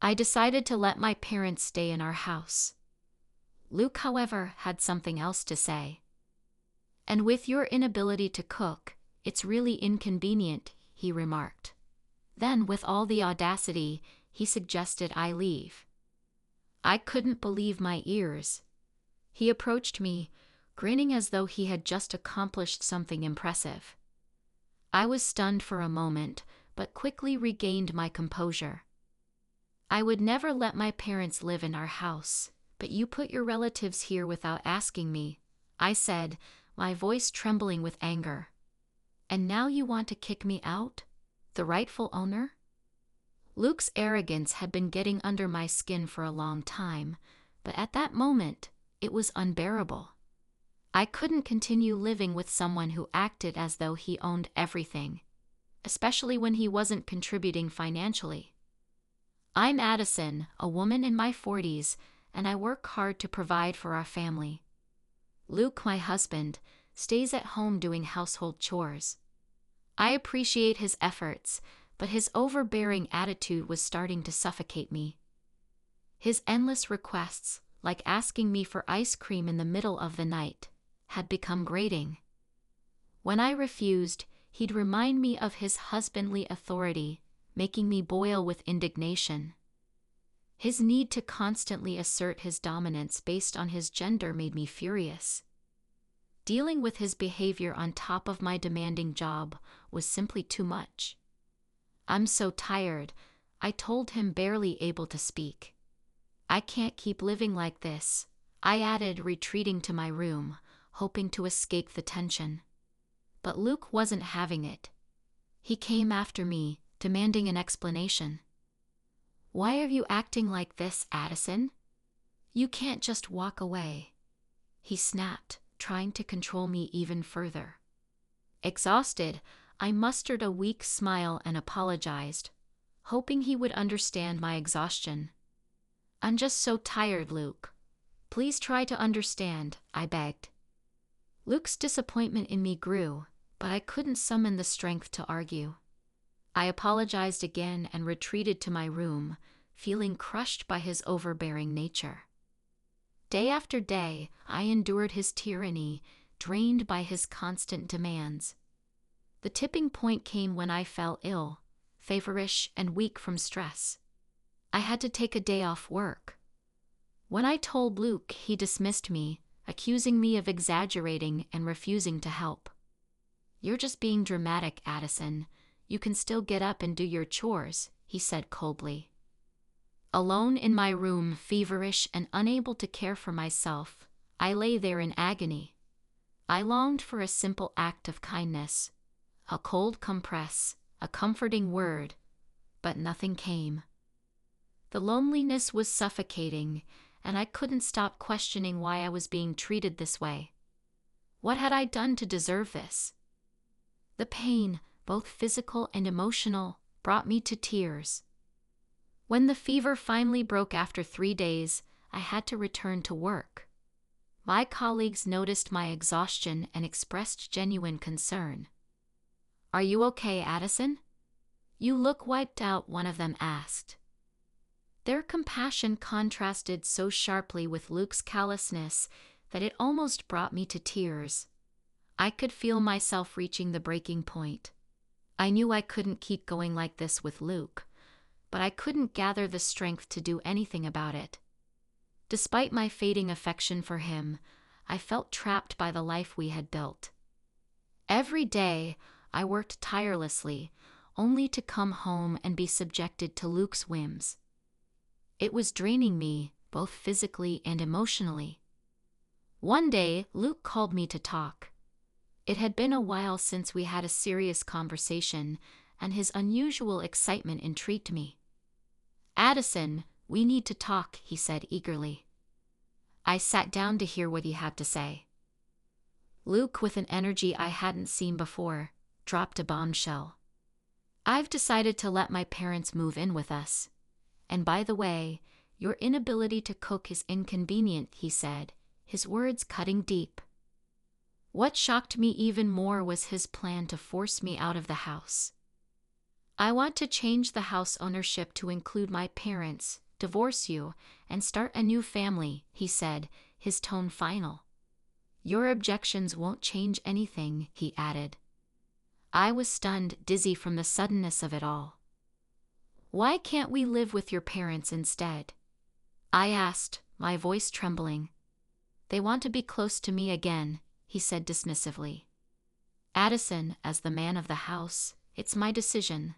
I decided to let my parents stay in our house. Luke, however, had something else to say. And with your inability to cook, it's really inconvenient, he remarked. Then, with all the audacity, he suggested I leave. I couldn't believe my ears. He approached me, grinning as though he had just accomplished something impressive. I was stunned for a moment, but quickly regained my composure. I would never let my parents live in our house, but you put your relatives here without asking me, I said, my voice trembling with anger. And now you want to kick me out? The rightful owner? Luke's arrogance had been getting under my skin for a long time, but at that moment, it was unbearable. I couldn't continue living with someone who acted as though he owned everything, especially when he wasn't contributing financially. I'm Addison, a woman in my 40s, and I work hard to provide for our family. Luke, my husband, stays at home doing household chores. I appreciate his efforts, but his overbearing attitude was starting to suffocate me. His endless requests, like asking me for ice cream in the middle of the night, had become grating. When I refused, he'd remind me of his husbandly authority, making me boil with indignation. His need to constantly assert his dominance based on his gender made me furious. Dealing with his behavior on top of my demanding job was simply too much. I'm so tired, I told him, barely able to speak. I can't keep living like this, I added, retreating to my room, hoping to escape the tension. But Luke wasn't having it. He came after me, demanding an explanation. Why are you acting like this, Addison? You can't just walk away, he snapped, trying to control me even further. Exhausted, I mustered a weak smile and apologized, hoping he would understand my exhaustion. I'm just so tired, Luke. Please try to understand, I begged. Luke's disappointment in me grew, but I couldn't summon the strength to argue. I apologized again and retreated to my room, feeling crushed by his overbearing nature. Day after day, I endured his tyranny, drained by his constant demands. The tipping point came when I fell ill, feverish and weak from stress. I had to take a day off work. When I told Luke, he dismissed me, accusing me of exaggerating and refusing to help. You're just being dramatic, Addison. You can still get up and do your chores, he said coldly. Alone in my room, feverish and unable to care for myself, I lay there in agony. I longed for a simple act of kindness, a cold compress, a comforting word, but nothing came. The loneliness was suffocating, and I couldn't stop questioning why I was being treated this way. What had I done to deserve this? The pain, both physical and emotional, brought me to tears. When the fever finally broke after 3 days, I had to return to work. My colleagues noticed my exhaustion and expressed genuine concern. Are you okay, Addison? You look wiped out, one of them asked. Their compassion contrasted so sharply with Luke's callousness that it almost brought me to tears. I could feel myself reaching the breaking point. I knew I couldn't keep going like this with Luke, but I couldn't gather the strength to do anything about it. Despite my fading affection for him, I felt trapped by the life we had built. Every day, I worked tirelessly, only to come home and be subjected to Luke's whims. It was draining me, both physically and emotionally. One day, Luke called me to talk. It had been a while since we had a serious conversation, and his unusual excitement intrigued me. Addison, we need to talk, he said eagerly. I sat down to hear what he had to say. Luke, with an energy I hadn't seen before, dropped a bombshell. I've decided to let my parents move in with us. And by the way, your inability to cook is inconvenient, he said, his words cutting deep. What shocked me even more was his plan to force me out of the house. I want to change the house ownership to include my parents, divorce you, and start a new family, he said, his tone final. Your objections won't change anything, he added. I was stunned, dizzy from the suddenness of it all. Why can't we live with your parents instead? I asked, my voice trembling. They want to be close to me again, he said dismissively. Addison, as the man of the house, it's my decision,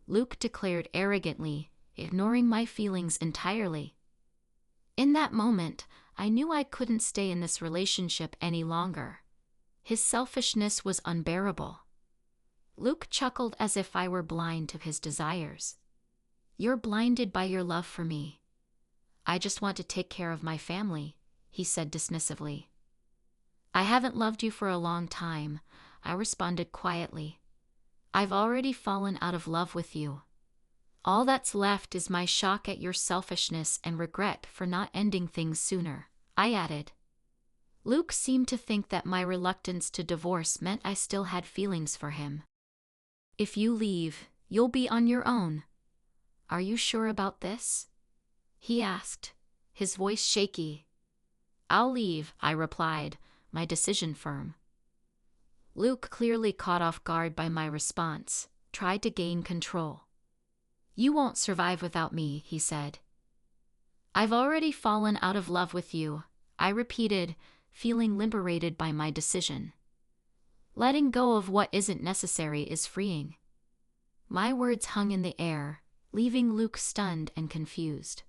Luke declared arrogantly, ignoring my feelings entirely. In that moment, I knew I couldn't stay in this relationship any longer. His selfishness was unbearable. Luke chuckled as if I were blind to his desires. You're blinded by your love for me. I just want to take care of my family, he said dismissively. I haven't loved you for a long time, I responded quietly. I've already fallen out of love with you. All that's left is my shock at your selfishness and regret for not ending things sooner, I added. Luke seemed to think that my reluctance to divorce meant I still had feelings for him. If you leave, you'll be on your own. Are you sure about this? He asked, his voice shaky. I'll leave, I replied, my decision firm. Luke, clearly caught off guard by my response, tried to gain control. You won't survive without me, he said. I've already fallen out of love with you, I repeated, feeling liberated by my decision. Letting go of what isn't necessary is freeing. My words hung in the air, leaving Luke stunned and confused.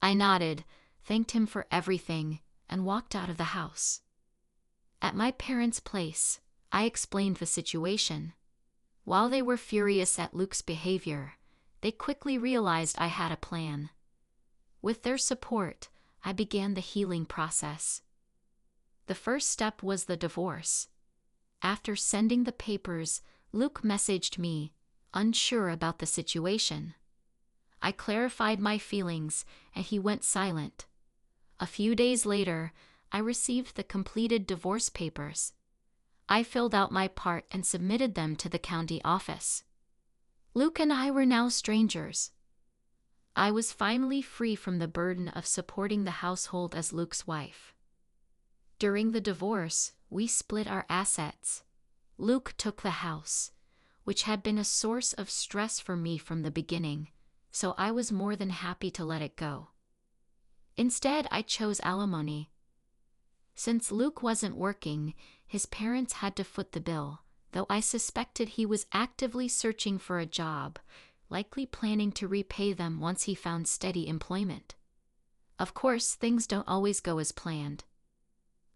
I nodded, thanked him for everything, and walked out of the house. At my parents' place, I explained the situation. While they were furious at Luke's behavior, they quickly realized I had a plan. With their support, I began the healing process. The first step was the divorce. After sending the papers, Luke messaged me, unsure about the situation. I clarified my feelings, and he went silent. A few days later, I received the completed divorce papers. I filled out my part and submitted them to the county office. Luke and I were now strangers. I was finally free from the burden of supporting the household as Luke's wife. During the divorce, we split our assets. Luke took the house, which had been a source of stress for me from the beginning, so I was more than happy to let it go. Instead, I chose alimony. Since Luke wasn't working, his parents had to foot the bill, though I suspected he was actively searching for a job, likely planning to repay them once he found steady employment. Of course, things don't always go as planned.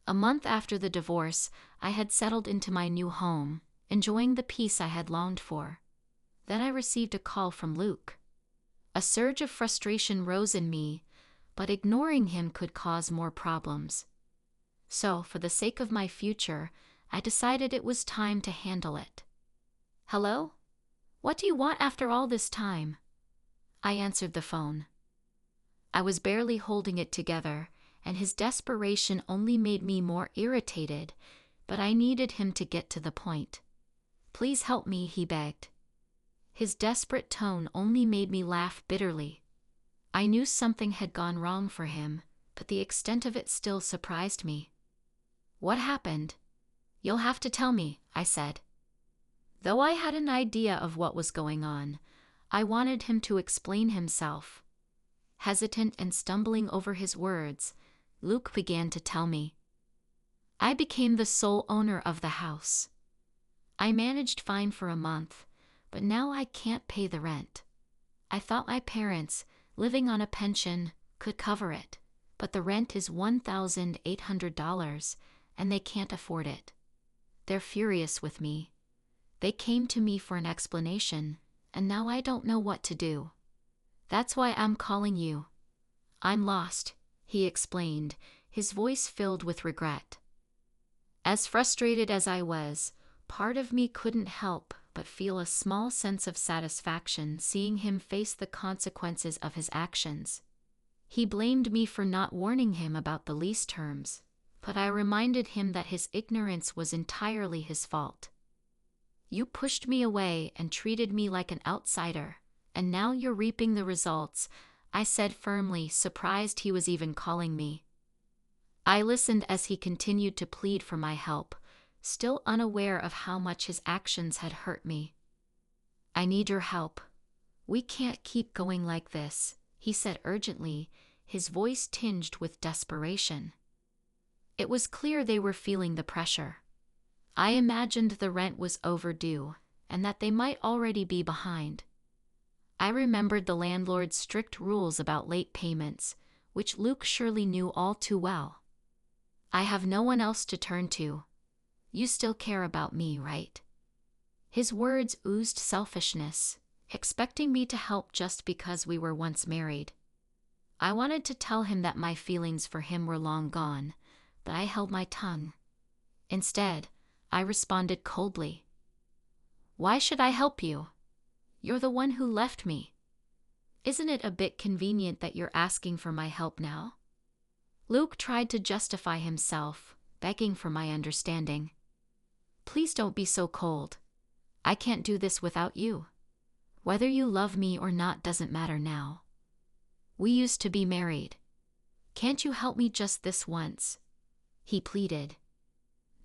A month after the divorce, I had settled into my new home, enjoying the peace I had longed for. Then I received a call from Luke. A surge of frustration rose in me, but ignoring him could cause more problems. So, for the sake of my future, I decided it was time to handle it. Hello? What do you want after all this time? I answered the phone. I was barely holding it together, and his desperation only made me more irritated, but I needed him to get to the point. Please help me, he begged. His desperate tone only made me laugh bitterly. I knew something had gone wrong for him, but the extent of it still surprised me. What happened? You'll have to tell me, I said. Though I had an idea of what was going on, I wanted him to explain himself. Hesitant and stumbling over his words, Luke began to tell me. I became the sole owner of the house. I managed fine for a month, but now I can't pay the rent. I thought my parents, living on a pension, could cover it, but the rent is $1,800, and they can't afford it. They're furious with me. They came to me for an explanation, and now I don't know what to do. That's why I'm calling you. I'm lost, he explained, his voice filled with regret. As frustrated as I was, part of me couldn't help but feel a small sense of satisfaction seeing him face the consequences of his actions. He blamed me for not warning him about the lease terms, but I reminded him that his ignorance was entirely his fault. You pushed me away and treated me like an outsider, and now you're reaping the results, I said firmly, surprised he was even calling me. I listened as he continued to plead for my help, still unaware of how much his actions had hurt me. I need your help. We can't keep going like this, he said urgently, his voice tinged with desperation. It was clear they were feeling the pressure. I imagined the rent was overdue, and that they might already be behind. I remembered the landlord's strict rules about late payments, which Luke surely knew all too well. I have no one else to turn to. You still care about me, right? His words oozed selfishness, expecting me to help just because we were once married. I wanted to tell him that my feelings for him were long gone, but I held my tongue. Instead, I responded coldly. Why should I help you? You're the one who left me. Isn't it a bit convenient that you're asking for my help now? Luke tried to justify himself, begging for my understanding. Please don't be so cold. I can't do this without you. Whether you love me or not doesn't matter now. We used to be married. Can't you help me just this once? He pleaded.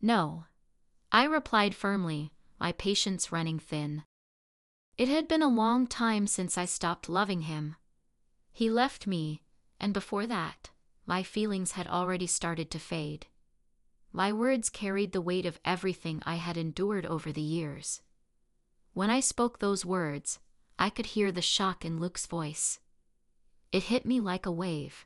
No, I replied firmly, my patience running thin. It had been a long time since I stopped loving him. He left me, and before that, my feelings had already started to fade. My words carried the weight of everything I had endured over the years. When I spoke those words, I could hear the shock in Luke's voice. It hit me like a wave.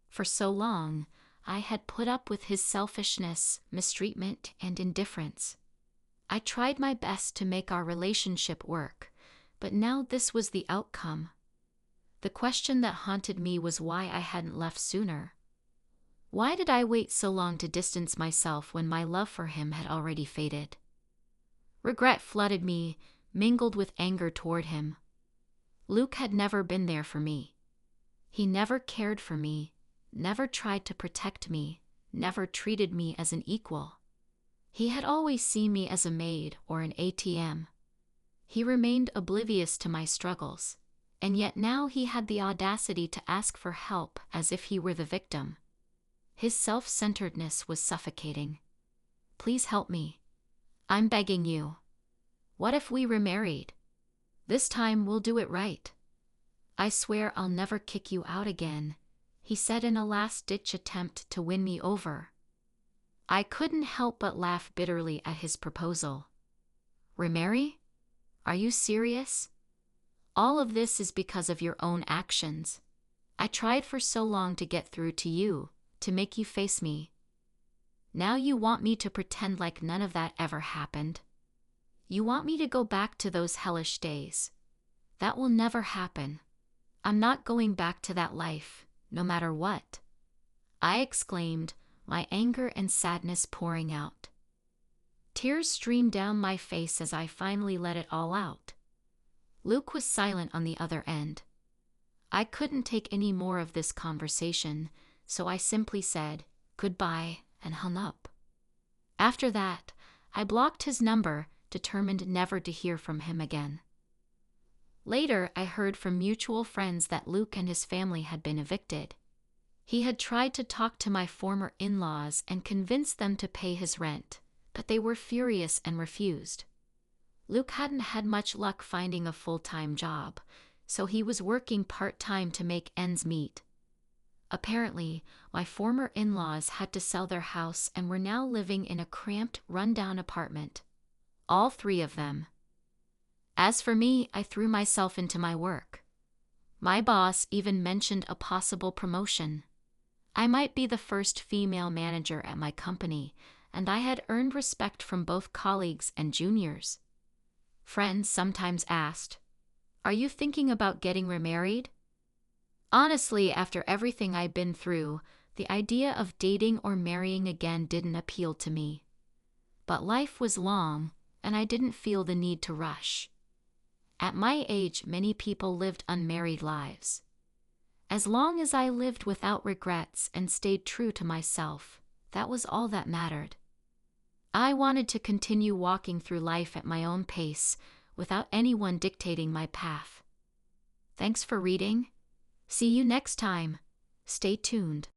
For so long, I had put up with his selfishness, mistreatment, and indifference. I tried my best to make our relationship work, but now this was the outcome. The question that haunted me was why I hadn't left sooner. Why did I wait so long to distance myself when my love for him had already faded? Regret flooded me, mingled with anger toward him. Luke had never been there for me. He never cared for me, never tried to protect me, never treated me as an equal. He had always seen me as a maid or an ATM. He remained oblivious to my struggles, and yet now he had the audacity to ask for help as if he were the victim. His self-centeredness was suffocating. Please help me. I'm begging you. What if we remarried? This time we'll do it right. I swear I'll never kick you out again, he said in a last-ditch attempt to win me over. I couldn't help but laugh bitterly at his proposal. Remarry? Are you serious? All of this is because of your own actions. I tried for so long to get through to you, to make you face me. Now you want me to pretend like none of that ever happened. You want me to go back to those hellish days. That will never happen. I'm not going back to that life, no matter what. I exclaimed, my anger and sadness pouring out. Tears streamed down my face as I finally let it all out. Luke was silent on the other end. I couldn't take any more of this conversation, so I simply said, goodbye, and hung up. After that, I blocked his number, determined never to hear from him again. Later, I heard from mutual friends that Luke and his family had been evicted. He had tried to talk to my former in-laws and convince them to pay his rent, but they were furious and refused. Luke hadn't had much luck finding a full-time job, so he was working part-time to make ends meet. Apparently, my former in-laws had to sell their house and were now living in a cramped, run-down apartment. All three of them. As for me, I threw myself into my work. My boss even mentioned a possible promotion. I might be the first female manager at my company, and I had earned respect from both colleagues and juniors. Friends sometimes asked, "Are you thinking about getting remarried?" Honestly, after everything I'd been through, the idea of dating or marrying again didn't appeal to me. But life was long, and I didn't feel the need to rush. At my age, many people lived unmarried lives. As long as I lived without regrets and stayed true to myself, that was all that mattered. I wanted to continue walking through life at my own pace, without anyone dictating my path. Thanks for reading. See you next time. Stay tuned.